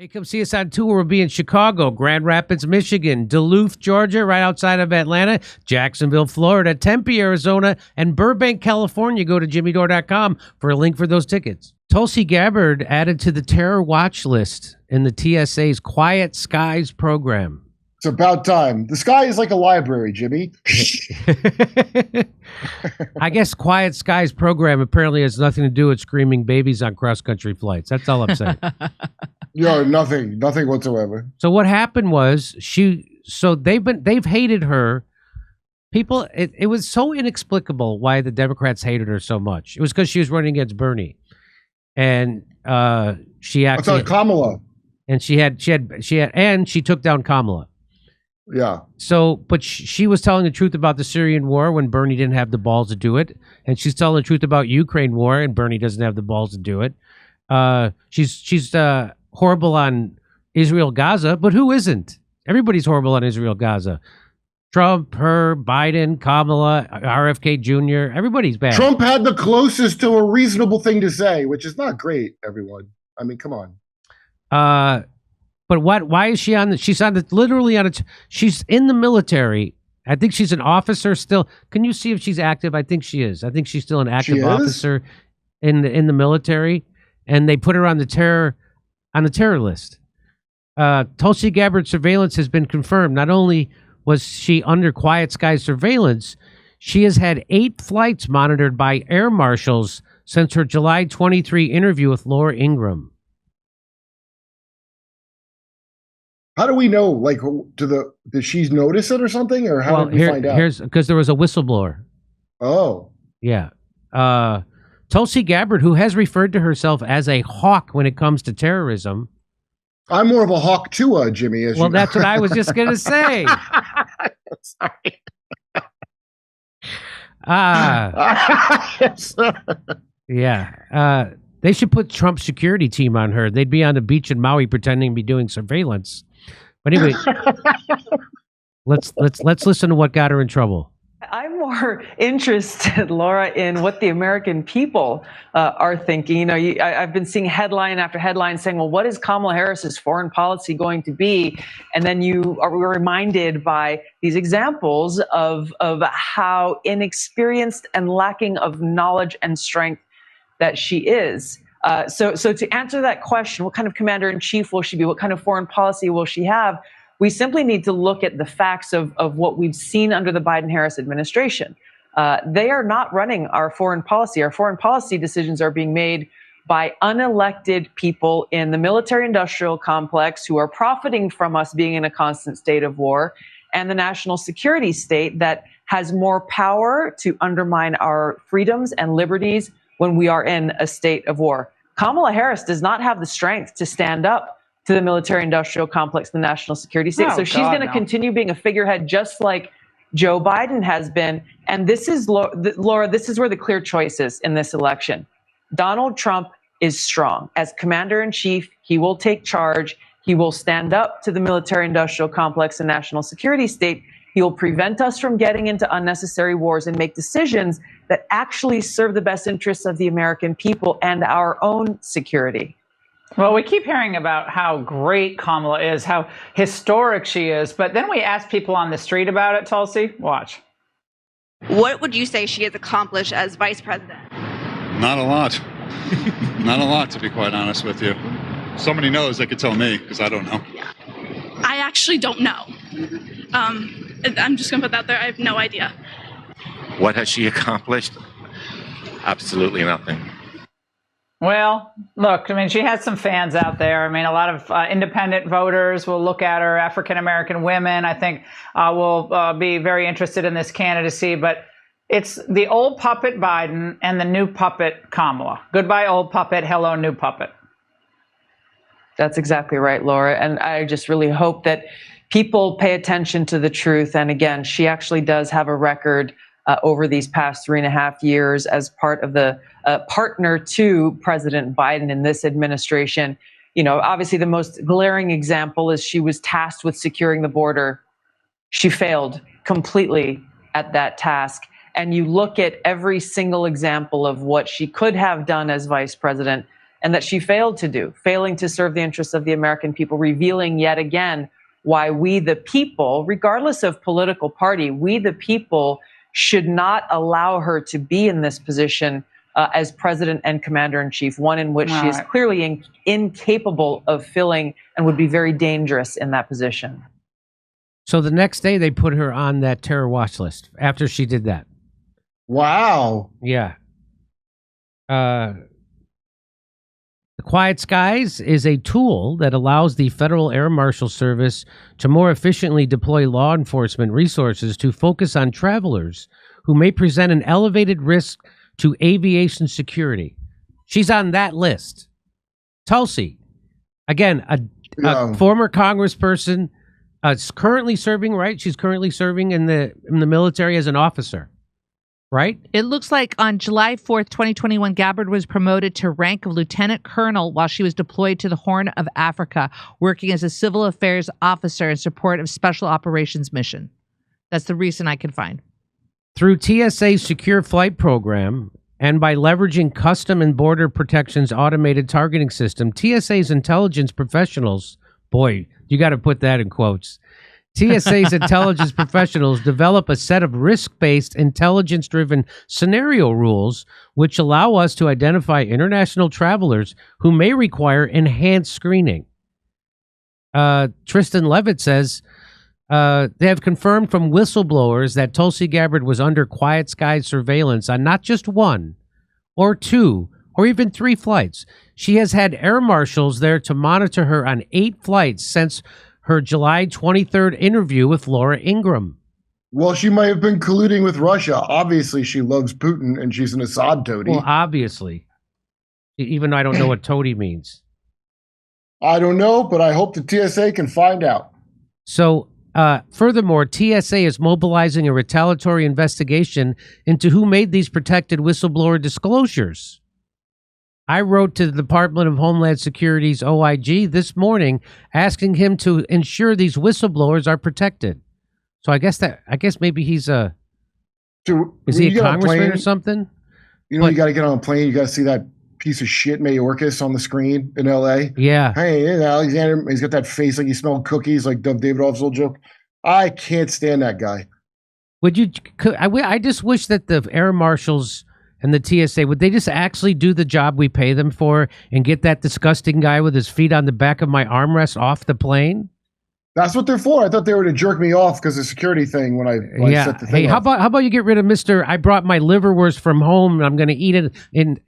Hey, come see us on tour. We'll be in Chicago, Grand Rapids, Michigan, Duluth, Georgia, right outside of Atlanta, Jacksonville, Florida, Tempe, Arizona, and Burbank, California. Go to jimmydore.com for a link for those tickets. Tulsi Gabbard added to the terror watch list in the TSA's Quiet Skies program. It's about time. The sky is like a library, Jimmy. I guess Quiet Skies program apparently has nothing to do with screaming babies on cross-country flights. That's all I'm saying. No, nothing whatsoever. So what happened was they've hated her. People, it was so inexplicable why the Democrats hated her so much. It was because she was running against Bernie, and she actually Kamala, and she took down Kamala. Yeah. So, but she was telling the truth about the Syrian war when Bernie didn't have the balls to do it, and she's telling the truth about Ukraine war and Bernie doesn't have the balls to do it. She's horrible on Israel Gaza, but who isn't? Everybody's horrible on Israel Gaza. Trump, her, Biden, Kamala, RFK Jr. Everybody's bad. Trump had the closest to a reasonable thing to say, which is not great. Everyone, I mean, come on. But why is she on the? She's on the literally on a. She's in the military. I think she's an officer still. Can you see if she's active? I think she is. I think she's still an active officer in the military, and they put her on the terror list. Tulsi Gabbard's surveillance has been confirmed. Not only was she under Quiet Skies surveillance, she has had 8 flights monitored by air marshals since her July 23 interview with Laura Ingraham. How do we know? Like, did she notice it or something, or how did we find out? Here's because there was a whistleblower. Oh, yeah. Tulsi Gabbard, who has referred to herself as a hawk when it comes to terrorism. I'm more of a hawk too, Jimmy. Well, that's what I was just gonna say. Sorry. Yeah. They should put Trump's security team on her. They'd be on the beach in Maui pretending to be doing surveillance. But anyway, let's listen to what got her in trouble. I'm more interested, Laura, in what the American people are thinking. You know, I've been seeing headline after headline saying, well, what is Kamala Harris's foreign policy going to be? And then you are reminded by these examples of how inexperienced and lacking of knowledge and strength that she is. So to answer that question, what kind of commander-in-chief will she be? What kind of foreign policy will she have? We simply need to look at the facts of what we've seen under the Biden-Harris administration. They are not running our foreign policy. Our foreign policy decisions are being made by unelected people in the military-industrial complex who are profiting from us being in a constant state of war, and the national security state that has more power to undermine our freedoms and liberties when we are in a state of war. Kamala Harris does not have the strength to stand up to the military-industrial complex, the national security state. So she's going to continue being a figurehead just like Joe Biden has been. And this is, Laura, this is where the clear choice is in this election. Donald Trump is strong. As commander-in-chief, he will take charge. He will stand up to the military-industrial complex and national security state. He will prevent us from getting into unnecessary wars and make decisions that actually serve the best interests of the American people and our own security. Well, we keep hearing about how great Kamala is, how historic she is, but then we ask people on the street about it, Tulsi. Watch. What would you say she has accomplished as vice president? Not a lot. Not a lot, to be quite honest with you. Somebody knows, they could tell me, because I don't know. I actually don't know. I'm just going to put that there. I have no idea. What has she accomplished? Absolutely nothing. Well, look, I mean, she has some fans out there. I mean, a lot of independent voters will look at her. African-American women, I think, will be very interested in this candidacy. But it's the old puppet Biden and the new puppet Kamala. Goodbye, old puppet. Hello, new puppet. That's exactly right, Laura. And I just really hope that people pay attention to the truth. And again, she actually does have a record over these past 3.5 years as part of the partner to President Biden in this administration. You know, obviously the most glaring example is she was tasked with securing the border. She failed completely at that task. And you look at every single example of what she could have done as vice president, and that she failed to do, failing to serve the interests of the American people, revealing yet again why we, the people, regardless of political party, we, the people, should not allow her to be in this position as president and commander-in-chief, one in which she is clearly incapable of filling and would be very dangerous in that position. So the next day they put her on that terror watch list after she did that. Wow. Yeah. The Quiet Skies is a tool that allows the Federal Air Marshal Service to more efficiently deploy law enforcement resources to focus on travelers who may present an elevated risk to aviation security. She's on that list. Tulsi, again, a former congressperson, is currently serving, right? She's currently serving in the military as an officer, right? It looks like on July 4th, 2021, Gabbard was promoted to rank of lieutenant colonel while she was deployed to the Horn of Africa, working as a civil affairs officer in support of Special Operations Mission. That's the reason I can find. Through TSA's secure flight program and by leveraging Custom and Border Protection's automated targeting system, TSA's intelligence professionals, boy, you got to put that in quotes. TSA's intelligence professionals develop a set of risk-based, intelligence-driven scenario rules which allow us to identify international travelers who may require enhanced screening. Tristan Levitt says, they have confirmed from whistleblowers that Tulsi Gabbard was under Quiet Skies surveillance on not just one or two or even 3 flights. She has had air marshals there to monitor her on 8 flights since her July 23rd interview with Laura Ingraham. Well, she might have been colluding with Russia. Obviously, she loves Putin and she's an Assad toady. Well, obviously. Even though I don't know what toady means. I don't know, but I hope the TSA can find out. So, furthermore, TSA is mobilizing a retaliatory investigation into who made these protected whistleblower disclosures. I wrote to the Department of Homeland Security's OIG this morning asking him to ensure these whistleblowers are protected. So I guess maybe he's is he a congressman or something? You know, you got to get on a plane. You got to see that piece of shit Mayorkas on the screen in L.A. Yeah. Hey, Alexander, he's got that face like he smelled cookies, like Doug Davidoff's little joke. I can't stand that guy. I just wish that the air marshals and the TSA, would they just actually do the job we pay them for and get that disgusting guy with his feet on the back of my armrest off the plane? That's what they're for. I thought they were to jerk me off because of the security thing when I set the thing Hey, how about you get rid of Mr. I brought my liverwurst from home and I'm going to eat it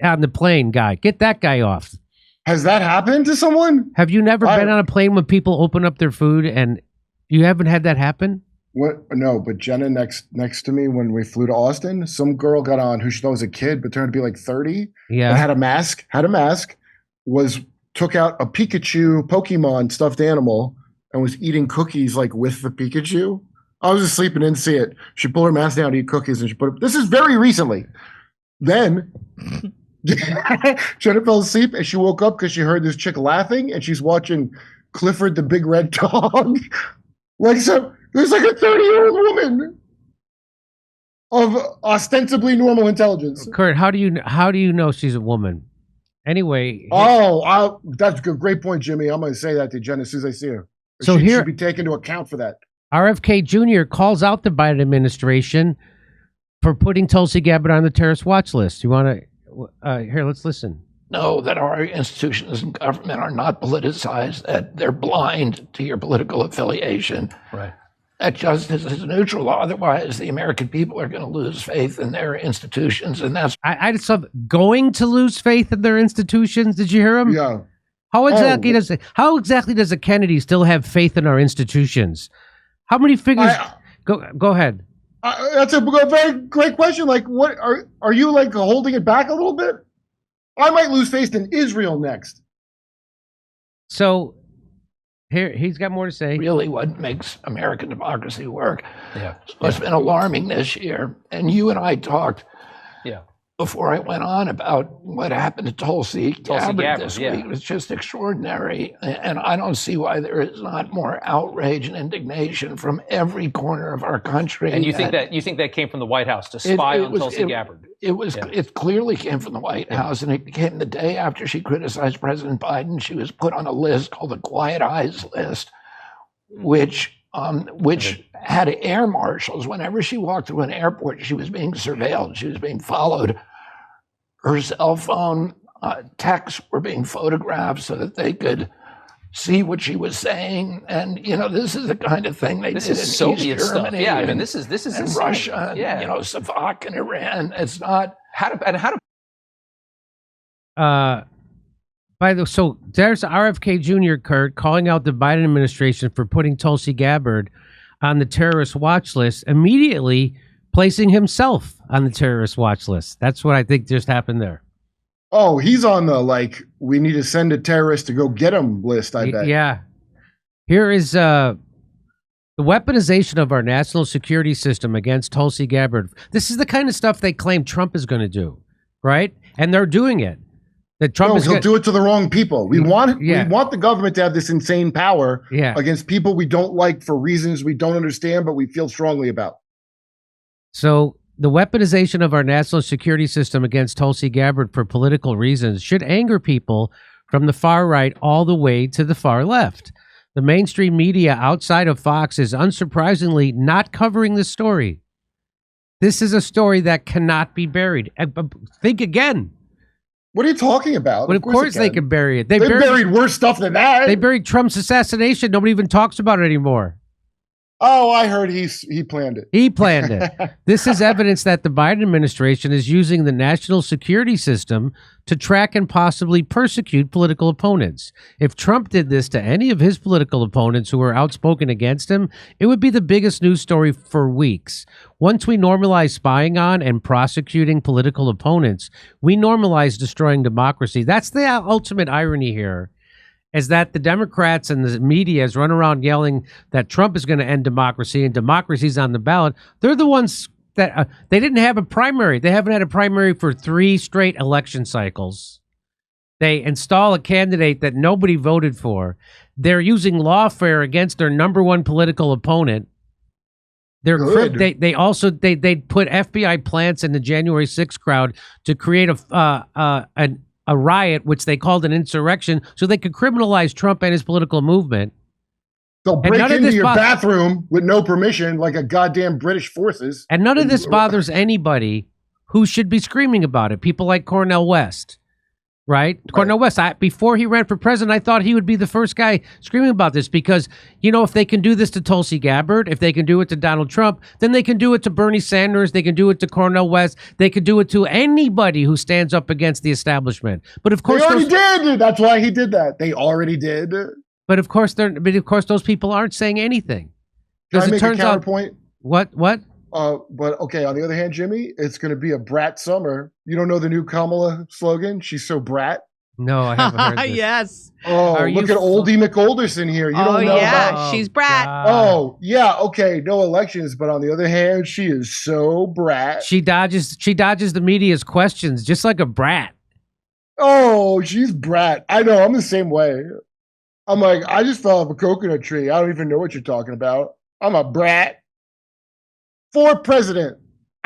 on the plane guy. Get that guy off. Has that happened to someone? Have you never been on a plane when people open up their food and you haven't had that happen? What? No, but Jenna next to me when we flew to Austin, some girl got on who she thought was a kid but turned to be like 30. Yeah. And had a mask, took out a Pikachu Pokemon stuffed animal and was eating cookies like with the Pikachu. I was asleep and didn't see it. She pulled her mask down to eat cookies and she put it. This is very recently. Then Jenna fell asleep and she woke up because she heard this chick laughing and she's watching Clifford the Big Red Dog. There's like a 30-year-old woman of ostensibly normal intelligence. Kurt, how do you know she's a woman? Anyway. That's a great point, Jimmy. I'm going to say that to Jen as soon as I see her. So she should be taken into account for that. RFK Jr. calls out the Biden administration for putting Tulsi Gabbard on the terrorist watch list. You want to here? Let's listen. Know that our institutions and government are not politicized. That they're blind to your political affiliation. Right. That justice is neutral. Otherwise, the American people are going to lose faith in their institutions, and that's. I just saw going to lose faith in their institutions. Did you hear him? Yeah. How exactly does a Kennedy still have faith in our institutions? How many figures? Go ahead. That's a very great question. Like, what are you like holding it back a little bit? I might lose faith in Israel next. So here he's got more to say. Really, what makes American democracy work? Yeah. So it's been alarming this year, and you and I talked. Yeah. Before I went on about what happened to Tulsi Gabbard this week. It was just extraordinary. And I don't see why there is not more outrage and indignation from every corner of our country. And you think that came from the White House to spy on Tulsi Gabbard? It clearly came from the White House, and it came the day after she criticized President Biden. She was put on a list called the Quiet Eyes list, which had air marshals. Whenever she walked through an airport, she was being surveilled. She was being followed. Her cell phone texts were being photographed so that they could see what she was saying. And this is the kind of thing they did in Soviet East stuff. Germany. Yeah, I mean, this is and Russia. And, Savak and Iran. It's not So there's RFK Jr. Kurt calling out the Biden administration for putting Tulsi Gabbard on the terrorist watch list, immediately placing himself on the terrorist watch list. That's what I think just happened there. Oh, he's on the we need to send a terrorist to go get him list, I bet. Yeah. Here is the weaponization of our national security system against Tulsi Gabbard. This is the kind of stuff they claim Trump is going to do, right? And they're doing it. That Trump he'll do it to the wrong people. We want the government to have this insane power against people we don't like for reasons we don't understand, but we feel strongly about. So the weaponization of our national security system against Tulsi Gabbard for political reasons should anger people from the far right all the way to the far left. The mainstream media outside of Fox is unsurprisingly not covering this story. This is a story that cannot be buried. Think again. What are you talking about? But of course they can bury it. They buried worse stuff than that. They buried Trump's assassination. Nobody even talks about it anymore. Oh, I heard he planned it. He planned it. This is evidence that the Biden administration is using the national security system to track and possibly persecute political opponents. If Trump did this to any of his political opponents who were outspoken against him, it would be the biggest news story for weeks. Once we normalize spying on and prosecuting political opponents, we normalize destroying democracy. That's the ultimate irony here. Is that the Democrats and the media run around yelling that Trump is going to end democracy and democracy's on the ballot. They're the ones that they didn't have a primary. They haven't had a primary for 3 straight election cycles. They install a candidate that nobody voted for. They're using lawfare against their number one political opponent. They put FBI plants in the January 6th crowd to create a riot, which they called an insurrection, so they could criminalize Trump and his political movement. They'll break into your bathroom with no permission, like a goddamn British forces. And none of this bothers anybody who should be screaming about it. People like Cornel West, right? Cornel West, before he ran for president, I thought he would be the first guy screaming about this because, if they can do this to Tulsi Gabbard, if they can do it to Donald Trump, then they can do it to Bernie Sanders, they can do it to Cornel West, they can do it to anybody who stands up against the establishment. But of course, they already did. That's why he did that. They already did. But of course, those people aren't saying anything. Can I make a counterpoint? What? But okay, on the other hand, Jimmy, it's going to be a brat summer. You don't know the new Kamala slogan? She's so brat. No, I haven't heard this. Yes. Oh, look at Oldie McOlderson here. You don't know about... she's brat. God. Oh, yeah, okay, no elections, but on the other hand, she is so brat. She dodges the media's questions just like a brat. Oh, she's brat. I know, I'm the same way. I'm like, I just fell off a coconut tree. I don't even know what you're talking about. I'm a brat. For president.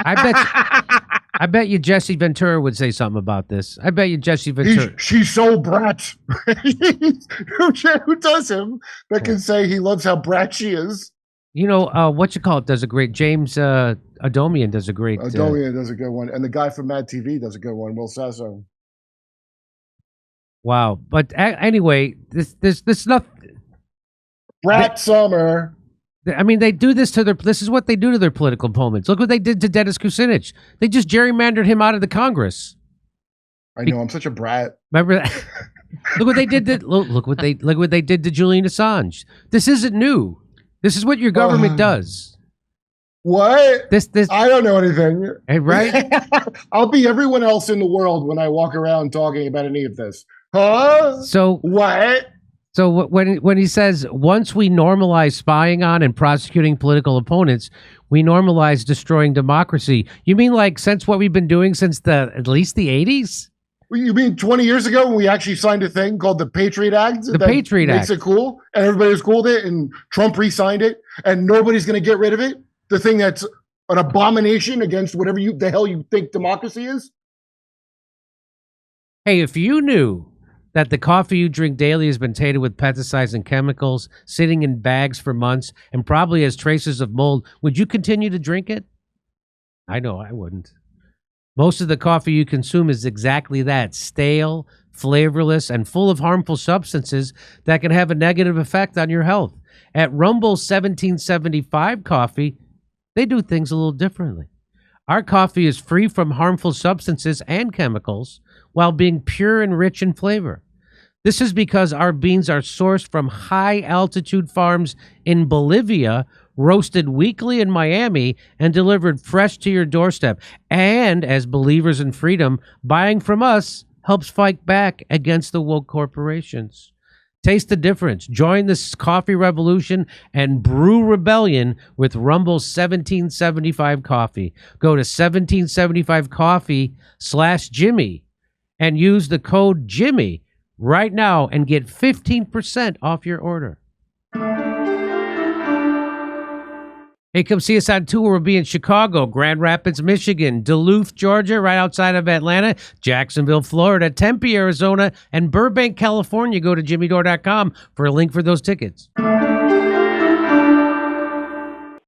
I bet you Jesse Ventura would say something about this. I bet you Jesse Ventura. She's so brat. Who does him that can say he loves how brat she is? Does a great James Adomian does a great. Adomian does a good one, and the guy from Mad TV does a good one. Will Sasso. Wow, but anyway, this not brat summer. I mean, they do this this is what they do to their political opponents. Look what they did to Dennis Kucinich. They just gerrymandered him out of the Congress. I know, I'm such a brat. Remember that? Look what they did look what they did to Julian Assange. This isn't new. This is what your government does. What? This I don't know anything. Right? I'll be everyone else in the world when I walk around talking about any of this. Huh? So what? So when he says, once we normalize spying on and prosecuting political opponents, we normalize destroying democracy. You mean like since what we've been doing since at least the 80s? You mean 20 years ago when we actually signed a thing called the Patriot Act? The Patriot Act. Makes it cool, and everybody was cool with it, and Trump re-signed it, and nobody's going to get rid of it? The thing that's an abomination against whatever the hell you think democracy is? Hey, if you knew that the coffee you drink daily has been tainted with pesticides and chemicals, sitting in bags for months, and probably has traces of mold, would you continue to drink it? I know I wouldn't. Most of the coffee you consume is exactly that, stale, flavorless, and full of harmful substances that can have a negative effect on your health. At Rumble's 1775 coffee, they do things a little differently. Our coffee is free from harmful substances and chemicals while being pure and rich in flavor. This is because our beans are sourced from high-altitude farms in Bolivia, roasted weekly in Miami, and delivered fresh to your doorstep. And as believers in freedom, buying from us helps fight back against the woke corporations. Taste the difference. Join this coffee revolution and brew rebellion with Rumble's 1775 coffee. Go to 1775coffee/Jimmy and use the code Jimmy right now and get 15% off your order. Hey, come see us on tour. We'll be in Chicago, Grand Rapids, Michigan, Duluth, Georgia, right outside of Atlanta, Jacksonville, Florida, Tempe, Arizona, and Burbank, California. Go to jimmydore.com for a link for those tickets.